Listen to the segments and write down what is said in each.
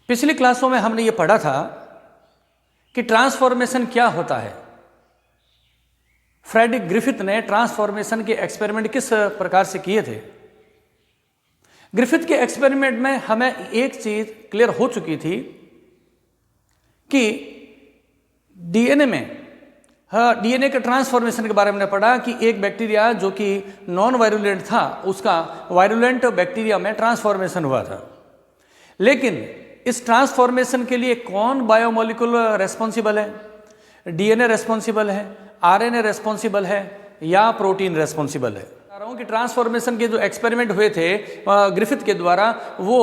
पिछली क्लासों में हमने ये पढ़ा था कि ट्रांसफॉर्मेशन क्या होता है। फ्रेडरिक ग्रिफिथ ने ट्रांसफॉर्मेशन के एक्सपेरिमेंट किस प्रकार से किए थे। ग्रिफिथ के एक्सपेरिमेंट में हमें एक चीज क्लियर हो चुकी थी कि डीएनए में डीएनए के ट्रांसफॉर्मेशन के बारे में पढ़ा कि एक बैक्टीरिया जो कि नॉन वायरुलेंट था उसका वायरुलेंट बैक्टीरिया में ट्रांसफॉर्मेशन हुआ था। लेकिन इस ट्रांसफॉर्मेशन के लिए कौन बायोमोलिक्यूल रेस्पॉन्सिबल है? डीएनए रेस्पॉन्सिबल है, आरएनए रेस्पॉन्सिबल है या प्रोटीन रेस्पॉन्सिबल है? बता रहा हूं कि ट्रांसफॉर्मेशन के जो एक्सपेरिमेंट हुए थे ग्रिफिथ के द्वारा वो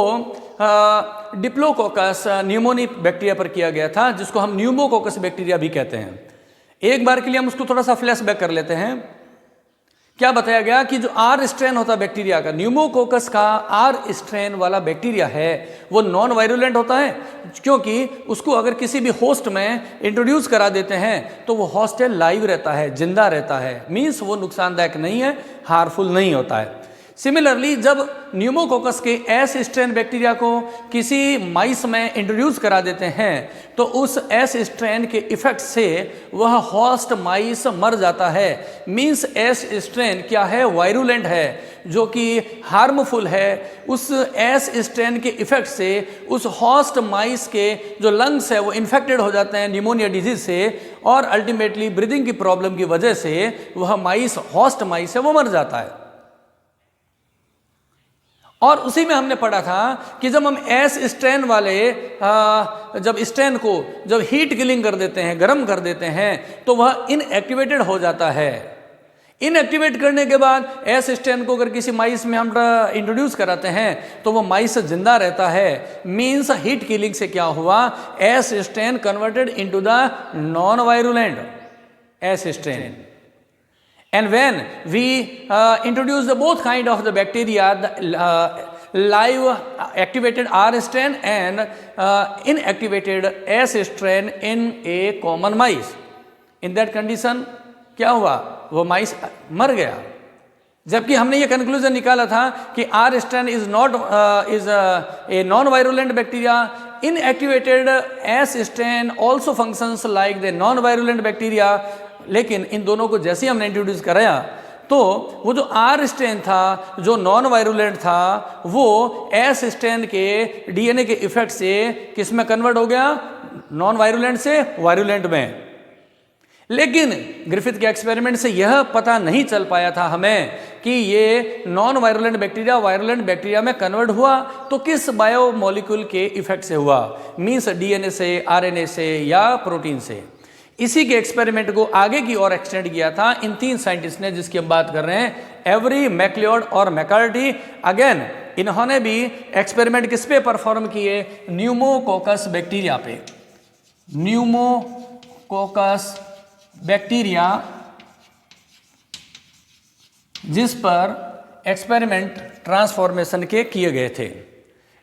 डिप्लोकोकस न्यूमोनी बैक्टीरिया पर किया गया था, जिसको हम न्यूमोकोकस बैक्टीरिया भी कहते हैं। एक बार के लिए हम उसको थोड़ा सा फ्लैशबैक कर लेते हैं। क्या बताया गया कि जो आर स्ट्रेन होता है बैक्टीरिया का, न्यूमोकोकस का आर स्ट्रेन वाला बैक्टीरिया है वो नॉन वायरुलेंट होता है, क्योंकि उसको अगर किसी भी होस्ट में इंट्रोड्यूस करा देते हैं तो वो होस्ट लाइव रहता है, जिंदा रहता है, मीन्स वो नुकसानदायक नहीं है, हार्मफुल नहीं होता है। सिमिलरली जब न्यूमोकोकस के एस स्ट्रेन बैक्टीरिया को किसी माइस में इंट्रोड्यूस करा देते हैं तो उस एस स्ट्रेन के इफेक्ट से वह होस्ट माइस मर जाता है। मींस एस स्ट्रेन क्या है? वायरुलेंट है, जो कि हार्मफुल है। उस एस स्ट्रेन के इफेक्ट से उस होस्ट माइस के जो लंग्स है वो इन्फेक्टेड हो जाते हैं निमोनिया डिजीज से, और अल्टीमेटली ब्रीदिंग की प्रॉब्लम की वजह से वह माइस, होस्ट माइस है, वो मर जाता है। और उसी में हमने पढ़ा था कि जब हम एस स्ट्रेन वाले जब स्ट्रेन को जब हीट किलिंग कर देते हैं, गर्म कर देते हैं, तो वह इनएक्टिवेटेड हो जाता है। इनएक्टिवेट करने के बाद एस स्ट्रेन को अगर किसी माइस में हम इंट्रोड्यूस कराते हैं तो वो माइस जिंदा रहता है। मीन्स हीट किलिंग से क्या हुआ? S strain converted into the non virulent S strain. And when we introduce the both kind of the bacteria, the live activated R strain and inactivated S strain in a common mice, in that condition क्या हुआ? वो माइस मर गया। जबकि हमने ये conclusion निकाला था कि R strain is not is a non-virulent bacteria. Inactivated S strain also functions like the non-virulent bacteria. लेकिन इन दोनों को जैसे ही हमने इंट्रोड्यूस कराया तो वो जो आर स्ट्रेन था, जो नॉन वायरुलेंट था, वो एस स्ट्रेन के डीएनए के इफेक्ट से किस में कन्वर्ट हो गया? नॉन वायरुलेंट से वायरुलेंट में। लेकिन ग्रिफिथ के एक्सपेरिमेंट से यह पता नहीं चल पाया था हमें कि ये non virulent bacteria virulent bacteria में कन्वर्ट हुआ तो किस बायोमोलिक्यूल के इफेक्ट से हुआ? मीन्स डीएनए से, आरएनए से या प्रोटीन से। इसी के एक्सपेरिमेंट को आगे की ओर एक्सटेंड किया था इन तीन साइंटिस्ट ने, जिसकी हम बात कर रहे हैं, एवरी, मैक्लियोड और मैकार्टी। अगेन इन्होंने भी एक्सपेरिमेंट किस पे परफॉर्म किए? न्यूमोकोकस बैक्टीरिया पे। न्यूमोकोकस बैक्टीरिया जिस पर एक्सपेरिमेंट ट्रांसफॉर्मेशन के किए गए थे।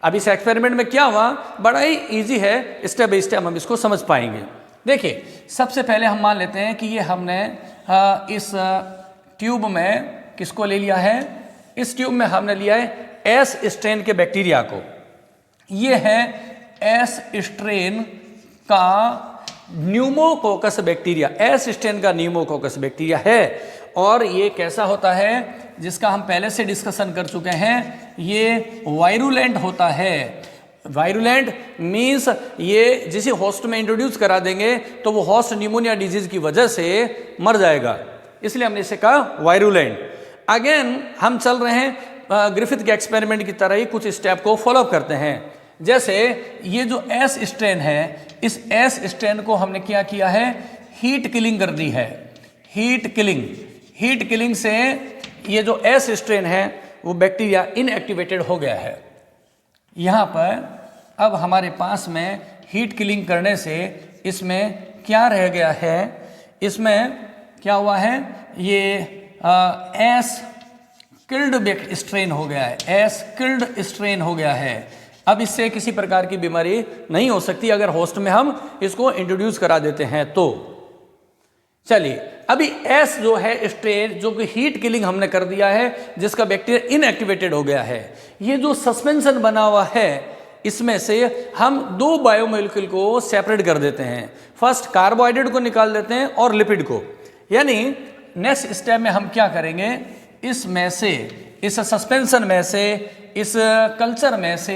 अब इस एक्सपेरिमेंट में क्या हुआ? बड़ा ही इजी है, स्टेप बाय स्टेप हम इसको समझ पाएंगे। देखिए, सबसे पहले हम मान लेते हैं कि ये हमने इस ट्यूब में किसको ले लिया है? इस ट्यूब में हमने लिया है एस स्ट्रेन के बैक्टीरिया को। ये है एस स्ट्रेन का न्यूमोकोकस बैक्टीरिया, एस स्ट्रेन का न्यूमोकोकस बैक्टीरिया है। और ये कैसा होता है? जिसका हम पहले से डिस्कशन कर चुके हैं, ये वायरुलेंट होता है। वायरुलेंट मीन्स ये जिस होस्ट में इंट्रोड्यूस करा देंगे तो वो होस्ट निमोनिया डिजीज की वजह से मर जाएगा, इसलिए हमने इसे कहा वायरुलेंट। अगेन हम चल रहे हैं ग्रिफिथ के एक्सपेरिमेंट की तरह ही कुछ स्टेप को फॉलोअप करते हैं। जैसे ये जो एस स्ट्रेन है, इस एस स्ट्रेन को हमने क्या किया है? हीट किलिंग कर दी है। हीट किलिंग से ये जो एस स्ट्रेन है वो बैक्टीरिया इनएक्टिवेटेड हो गया है। यहाँ पर अब हमारे पास में हीट किलिंग करने से इसमें क्या रह गया है? इसमें क्या हुआ है? ये एस किल्ड स्ट्रेन हो गया है, एस किल्ड स्ट्रेन हो गया है। अब इससे किसी प्रकार की बीमारी नहीं हो सकती अगर होस्ट में हम इसको इंट्रोड्यूस करा देते हैं तो। चलिए, अभी एस जो है स्ट्रेन जो कि हीट किलिंग हमने कर दिया है, जिसका बैक्टीरिया इनएक्टिवेटेड हो गया है। ये जो सस्पेंशन बना हुआ है इसमें से हम दो बायोमोलिक्यूल को सेपरेट कर देते हैं। फर्स्ट कार्बोहाइड्रेट को निकाल देते हैं और लिपिड को। यानी नेक्स्ट स्टेप में हम क्या करेंगे, इसमें से, इस सस्पेंशन में से, इस कल्चर में से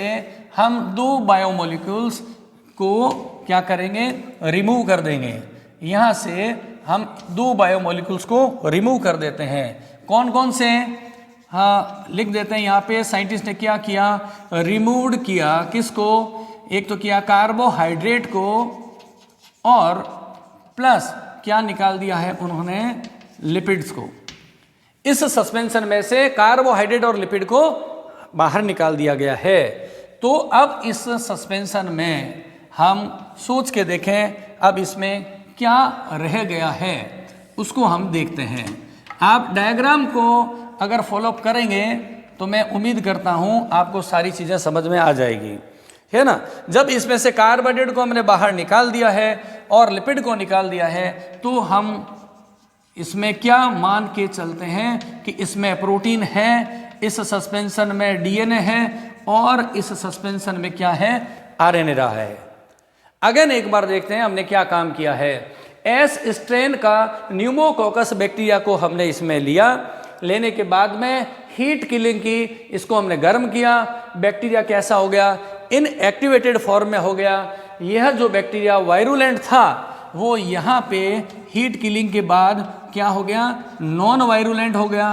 हम दो बायोमोलिक्यूल्स को क्या करेंगे, रिमूव कर देंगे। यहाँ से हम दो बायोमोलिक्यूल्स को रिमूव कर देते हैं। कौन कौन से? हाँ, लिख देते हैं यहाँ पे। साइंटिस्ट ने क्या किया, रिमूव्ड किया। किसको? एक तो किया कार्बोहाइड्रेट को, और प्लस क्या निकाल दिया है उन्होंने, लिपिड्स को। इस सस्पेंशन में से कार्बोहाइड्रेट और लिपिड को बाहर निकाल दिया गया है। तो अब इस सस्पेंशन में हम सोच के देखें, अब इसमें क्या रह गया है उसको हम देखते हैं। आप डायग्राम को अगर फॉलोअप करेंगे तो मैं उम्मीद करता हूं आपको सारी चीज़ें समझ में आ जाएगी, है ना। जब इसमें से कार्बोहाइड्रेट को हमने बाहर निकाल दिया है और लिपिड को निकाल दिया है, तो हम इसमें क्या मान के चलते हैं कि इसमें प्रोटीन है, इस सस्पेंशन में डीएनए है, और इस सस्पेंशन में क्या है, आरएनए रहा है। अगेन एक बार देखते हैं हमने क्या काम किया है। एस स्ट्रेन का न्यूमोकोकस बैक्टीरिया को हमने इसमें लिया। लेने के बाद में हीट किलिंग की, इसको हमने गर्म किया। बैक्टीरिया कैसा हो गया, इनएक्टिवेटेड फॉर्म में हो गया। यह जो बैक्टीरिया वायरुलेंट था वो यहाँ पे हीट किलिंग के बाद क्या हो गया, नॉन वायरुलेंट हो गया।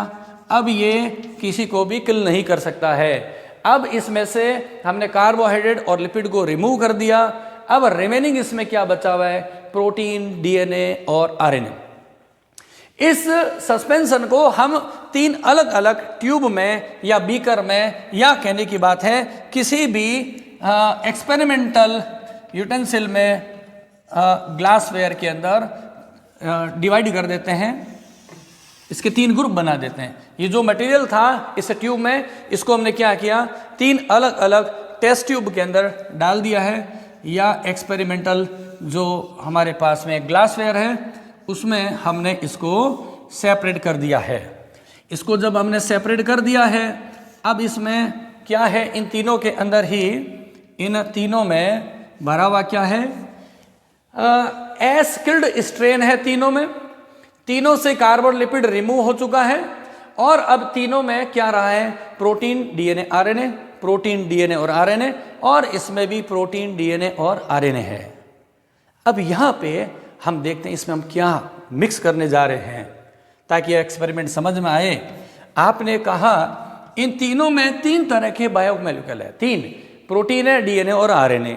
अब ये किसी को भी किल नहीं कर सकता है। अब इसमें से हमने कार्बोहाइड्रेट और लिपिड को रिमूव कर दिया। अब रिमेनिंग इसमें क्या बचा हुआ है, प्रोटीन, डीएनए और आरएनए। इस सस्पेंशन को हम 3 अलग अलग ट्यूब में या बीकर में, या कहने की बात है किसी भी एक्सपेरिमेंटल यूटेंसिल में, ग्लासवेयर के अंदर डिवाइड कर देते हैं। इसके 3 ग्रुप बना देते हैं। ये जो मटेरियल था इस ट्यूब में, इसको हमने क्या किया, 3 अलग अलग टेस्ट ट्यूब के अंदर डाल दिया है, या एक्सपेरिमेंटल जो हमारे पास में ग्लासवेयर है उसमें हमने इसको सेपरेट कर दिया है। इसको जब हमने सेपरेट कर दिया है, अब इसमें क्या है, इन तीनों के अंदर ही, इन तीनों में भरा हुआ क्या है, एसिड स्ट्रेन है। तीनों से कार्बन लिपिड रिमूव हो चुका है, और अब तीनों में क्या रहा है, protein, DNA, RNA, protein, DNA और आरएनए, और इसमें भी प्रोटीन, डीएनए और आरएनए है। अब यहाँ पे हम देखते हैं इसमें हम क्या मिक्स करने जा रहे हैं, ताकि एक्सपेरिमेंट समझ में आए। आपने कहा इन तीनों में 3 तरह के बायोमोलिक्यूल है, 3 प्रोटीन है, डीएनए और आरएनए।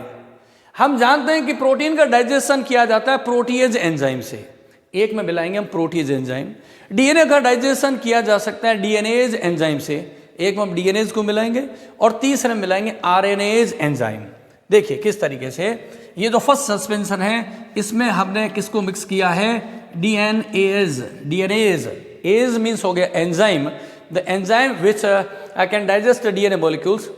हम जानते हैं कि प्रोटीन का डाइजेशन किया जाता है प्रोटीएज एंजाइम से, एक में मिलाएंगे हम प्रोटीएज एंजाइम। डीएनए का डाइजेशन किया जा सकता है डीएनएज एंजाइम से, एक में हम डीएनएज को मिलाएंगे, और तीसरे में मिलाएंगे आरएनएज एंजाइम। देखिए किस तरीके से, ये जो फर्स्ट सस्पेंशन है इसमें हमने किसको मिक्स किया है, डीएनएज। एज मीन्स हो गया enzyme, the enzyme which can digest DNA molecules.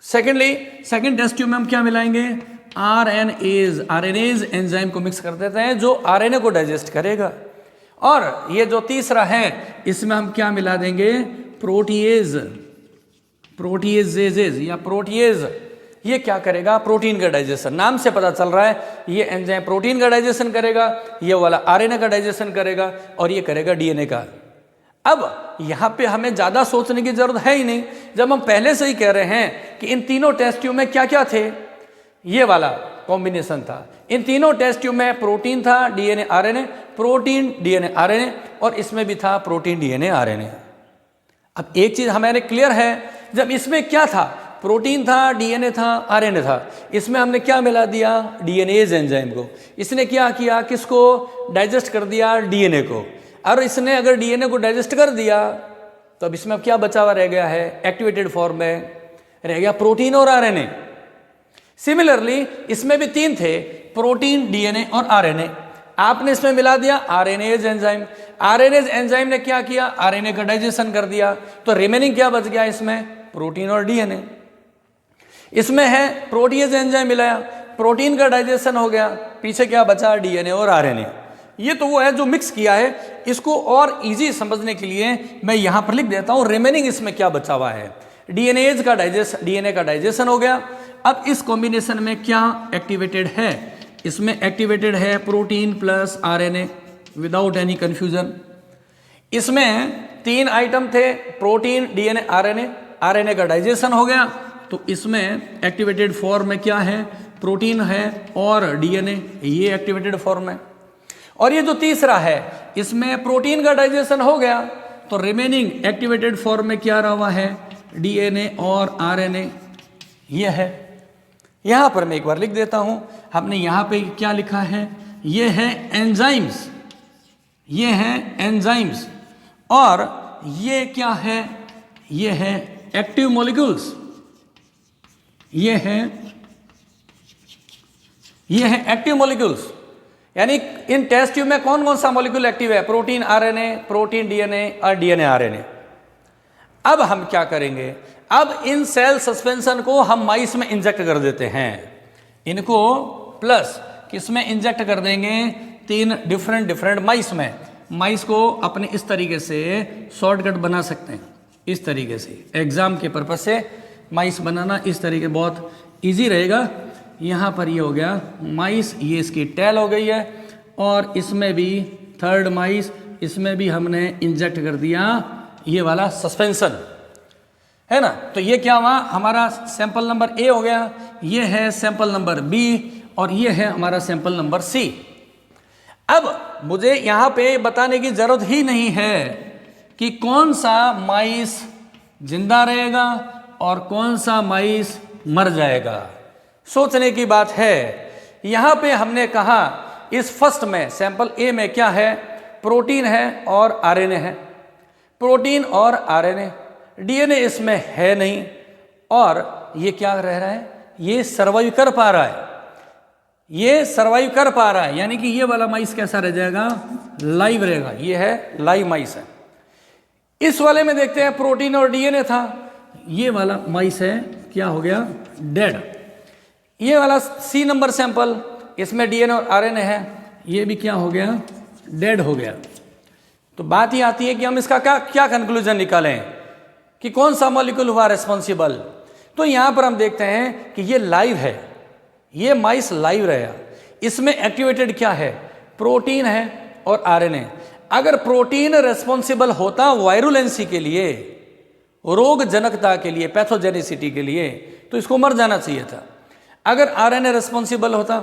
Second test tube में हम क्या मिलाएंगे, आरएनएज एंजाइम को मिक्स कर देते हैं, जो आरएनए को डाइजेस्ट करेगा। और ये जो तीसरा है इसमें हम क्या मिला देंगे, प्रोटीएजेज या प्रोटीएज। ये क्या करेगा, प्रोटीन का डाइजेशन। नाम से पता चल रहा है ये एंजाइम प्रोटीन का डाइजेशन करेगा, ये वाला आरएनए का डाइजेशन करेगा, और ये करेगा डीएनए का। अब यहाँ पे हमें ज़्यादा सोचने की जरूरत है ही नहीं, जब हम पहले से ही कह रहे हैं कि इन तीनों टेस्ट ट्यूब में क्या क्या थे, ये वाला कॉम्बिनेशन था। इन तीनों टेस्ट ट्यूब में प्रोटीन था, DNA, RNA, protein, DNA, RNA, और इसमें भी था प्रोटीन, डीएनए, आरएनए। अब एक चीज़ हमारे क्लियर है, जब इसमें क्या था, प्रोटीन था, डीएनए था, आरएनए था, इसमें हमने क्या मिला दिया, डीएनएज एंजाइम को। इसने क्या किया, किसको डाइजेस्ट कर दिया, डीएनए को। और इसने अगर डीएनए को डाइजेस्ट कर दिया तो अब इसमें क्या बचा हुआ रह गया है, एक्टिवेटेड फॉर्म में रह गया प्रोटीन और आरएनए। सिमिलरली इसमें भी 3 थे, प्रोटीन, डीएनए और आरएनए। आपने इसमें मिला दिया आरएनएज एंजाइम। आरएनएज एंजाइम ने क्या किया, आरएनए का डाइजेशन कर दिया, तो रिमेनिंग क्या बच गया इसमें, प्रोटीन और डीएनए। इसमें है प्रोटीएज एंजाइम मिलाया, प्रोटीन का डाइजेशन हो गया, पीछे क्या बचा, डीएनए और आरएनए। ये तो वो है जो मिक्स किया है। इसको और इजी समझने के लिए मैं यहाँ पर लिख देता हूँ रिमेनिंग इसमें क्या बचा हुआ है। डीएनए का डाइजेशन हो गया। अब इस कॉम्बिनेशन में क्या एक्टिवेटेड है? इसमें एक्टिवेटेड है protein plus RNA without any confusion. इसमें 3 आइटम थे, प्रोटीन, डीएनए, आरएनए। आरएनए का डाइजेशन हो गया, तो इसमें एक्टिवेटेड फॉर्म में क्या है? प्रोटीन है और डीएनए, ये एक्टिवेटेड फॉर्म है। और ये जो तीसरा है, इसमें प्रोटीन का डाइजेशन हो गया, तो रिमेनिंग एक्टिवेटेड फॉर्म में क्या रहा है? डीएनए और आरएनए, ये है। यहां पर मैं एक बार लिख देता हूं, हमने यहां पे क्या लिखा है? ये है एंजाइम्स, ये है एंजाइम्स, और ये क्या है? ये है एक्टिव मॉलिक्यूल्स, ये है एक्टिव मॉलिक्यूल्स। यानी इन टेस्ट ट्यूब में कौन कौन सा मॉलिक्यूल एक्टिव है? प्रोटीन आरएनए, प्रोटीन डीएनए और डीएनए आरएनए। अब हम क्या करेंगे? अब इन सेल सस्पेंशन को हम माइस में इंजेक्ट कर देते हैं। इनको प्लस किसमें इंजेक्ट कर देंगे? 3 डिफरेंट माइस में। माइस को अपने इस तरीके से शॉर्टकट बना सकते हैं, इस तरीके से। एग्जाम के पर्पज से माइस बनाना इस तरीके बहुत इजी रहेगा। यहाँ पर ये हो गया माइस, ये इसकी टेल हो गई है, और इसमें भी 3rd माइस, इसमें भी हमने इंजेक्ट कर दिया ये वाला सस्पेंशन, है ना। तो ये क्या हुआ? हमारा सैंपल नंबर ए हो गया, ये है सैंपल नंबर बी, और ये है हमारा सैंपल नंबर सी। अब मुझे यहाँ पे बताने की जरूरत ही नहीं है कि कौन सा माइस जिंदा रहेगा और कौन सा माइस मर जाएगा। सोचने की बात है। यहाँ पे हमने कहा इस फर्स्ट में, सैंपल ए में क्या है? प्रोटीन है और आरएनए है। प्रोटीन और आरएनए, डीएनए इसमें है नहीं, और ये क्या रह रहा है? ये सर्वाइव कर पा रहा है, ये सर्वाइव कर पा रहा है। यानी कि ये वाला माइस कैसा रह जाएगा? लाइव रहेगा। ये है लाइव माइस है। इस वाले में देखते हैं प्रोटीन और डीएनए था, ये वाला माइस है क्या हो गया? डेड। ये वाला सी नंबर सैंपल, इसमें डीएनए और आरएनए है, ये भी क्या हो गया? डेड हो गया। तो बात ही आती है कि हम इसका क्या कंक्लूजन निकालें कि कौन सा मॉलिक्यूल हुआ रिस्पॉन्सिबल। तो यहां पर हम देखते हैं कि ये लाइव है, ये माइस लाइव रहेगा। इसमें एक्टिवेटेड क्या है? प्रोटीन है और आरएनए। अगर प्रोटीन रिस्पॉन्सिबल होता वायरुलेंसी के लिए, रोग जनकता के लिए, पैथोजेनिसिटी के लिए, तो इसको मर जाना चाहिए था। अगर आरएनए रिस्पॉन्सिबल होता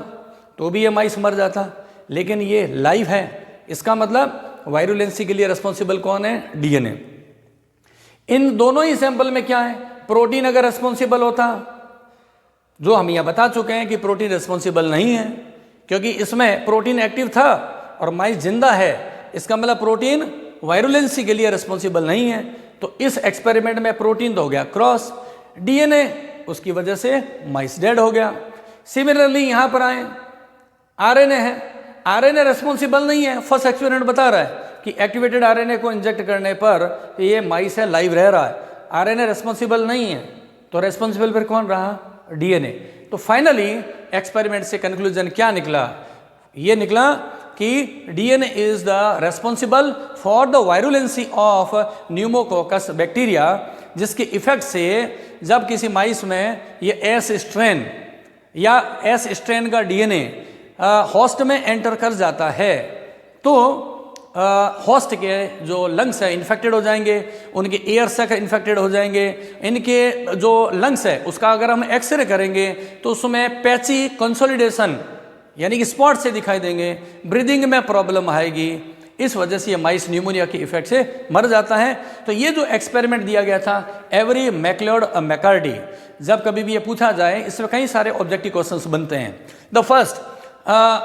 तो भी ये माइस मर जाता, लेकिन ये लाइव है, इसका मतलब वायरुलेंसी के लिए रिस्पॉन्सिबल कौन है? डीएनए। इन दोनों ही सैंपल में क्या है? प्रोटीन अगर रिस्पॉन्सिबल होता, जो हम यहां बता चुके हैं कि प्रोटीन रिस्पॉन्सिबल नहीं है, क्योंकि इसमें प्रोटीन एक्टिव था और माइस जिंदा है, इसका मतलब प्रोटीन वायरुलेंसी के लिए रिस्पॉन्सिबल नहीं है। तो इस एक्सपेरिमेंट में प्रोटीन तो हो गया क्रॉस, डीएनए उसकी वजह से माइस डेड हो गया। सिमिलरली यहां पर आए, आरएनए है, आरएनए रिस्पॉन्सिबल नहीं है। फर्स्ट एक्सपेरिमेंट बता रहा है कि एक्टिवेटेड आरएनए को इंजेक्ट करने पर ये माइस है लाइव रह रहा है, आरएनए रिस्पॉन्सिबल नहीं है, तो रिस्पॉन्सिबल फिर कौन रहा? डीएनए। तो फाइनली एक्सपेरिमेंट से कंक्लूजन क्या निकला? ये निकला कि DNA is the responsible for the virulency of pneumococcus bacteria, जिसके इफेक्ट से जब किसी माइस में ये एस स्ट्रेन या एस स्ट्रेन का डीएनए होस्ट में एंटर कर जाता है, तो होस्ट के जो लंग्स है इन्फेक्टेड हो जाएंगे, उनके एयर सैक इन्फेक्टेड हो जाएंगे। इनके जो लंग्स है उसका अगर हम एक्सरे करेंगे तो उसमें पैची कंसोलिडेशन यानी कि स्पॉट से दिखाई देंगे, ब्रीदिंग में प्रॉब्लम आएगी। इस वजह से ये माइस न्यूमोनिया के इफेक्ट से मर जाता है। तो ये जो एक्सपेरिमेंट दिया गया था एवरी मैकलियोड मैककार्डी, जब कभी भी ये पूछा जाए, इसमें कई सारे ऑब्जेक्टिव क्वेश्चंस बनते हैं। द फर्स्ट,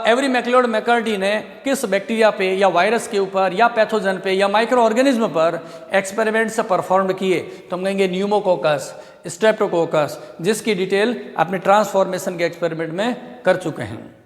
एवरी मैकलियोड मैककार्डी ने किस बैक्टीरिया पे या वायरस के ऊपर या पैथोजन पे या माइक्रो ऑर्गेनिज्म पर एक्सपेरिमेंट्स परफॉर्म किए? तो हम कहेंगे न्यूमोकोकस, स्ट्रेप्टोकोकस, जिसकी डिटेल अपने ट्रांसफॉर्मेशन के एक्सपेरिमेंट में कर चुके हैं।